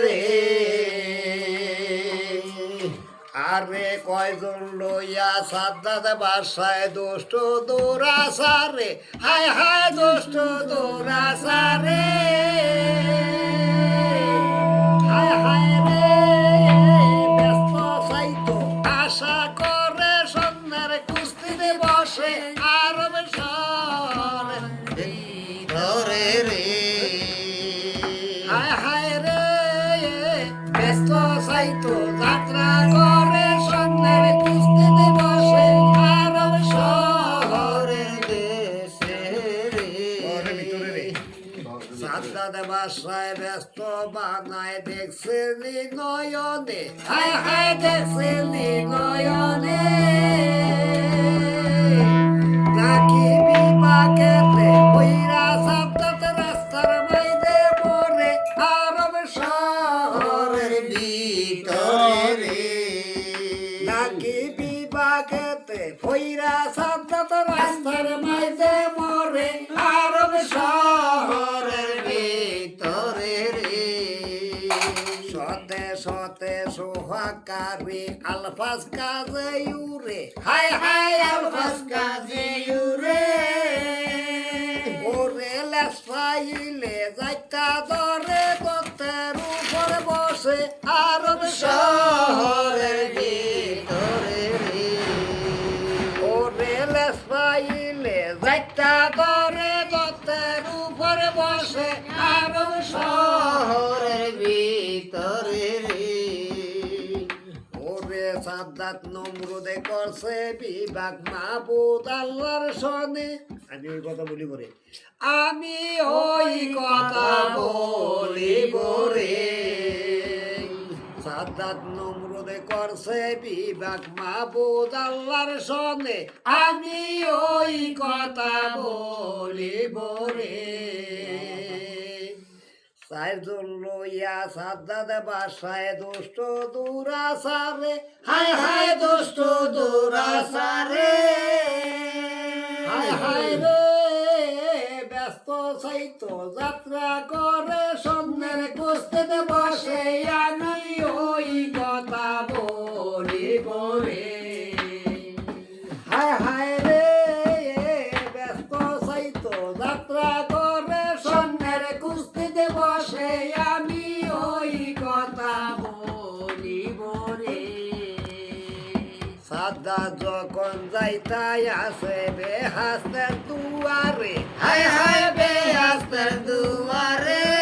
রে আরে কয়জন লইয়া সাদ্দাত বাসায় দুষ্ট দৌড়াসারে হায় হায় দুষ্ট দৌড়াসারে হায় হায় রে ব্যস্ত সাইতো আশা করে সন্ধ্যার কুস্তিতে বসে আরব শহরে ধরে রে হায় হায় রে ব্যস্ত সাইতো যাত্রা করে সন্ধ্যার কুস্তিতে বসে আরব শহরে দেশে রে সাদ্দাত বাসায় ব্যস্ত বানায় দেখছেন নয়নে হায় হায় দেখছেন নয়নে নাকি বিপাকেতে কইরা সাদ্দাত রাস্তার মাইদে মরে আরব শহরের ভিতরে রে নাকি বিপাকেতে কইরা সাদ্দাত রাস্তার মাইদে মরে আরব শহরের ভিতরে রে সতে সতে সোহাকারি আলফাজ কাজে ইউরে হায় হায় আলফাজ কাজে ইউরে ওরে লেসাইলে যাইতা ধরে দত্তের উপর বসে আরব শহরের ভিতরে রে ওরে লেসাইলে যাইতা ধরে দত্তের উপর বসে আরব শহরের ভিতরে রে ওরে সাদ্দাত নমরুদে করছে বিভাগ মাহবুদ আল্লাহর সনে আমি ওই কথা বলি করে আমি ওই কথা বলিব রে সাদ্দাত নমরুদে করছে বিভাগ মাহবুদ আল্লাহর সনে আমি ওই কথা বলিব রে চারজন লইয়া সাদ্দাত বাসায় দুষ্ট দৌড়াসারে হায় হায় দুষ্ট দৌড়াসারে হায় হায় রে ব্যস্ত সাইতো যাত্রা করে সন্ধ্যের কুস্তিতে বসে আমি ওই কথা বলিব রে হায় হায় রে ব্যস্ত সাইতো যাত্রা করে সন্ধ্যের কুস্তিতে বসে আমি ওই কথা বলিব রে সাদ্দাত যখন যাইতাই আছে বেহাস্তের দুয়ারে হায় হায় বেহাস্তের দুয়ারে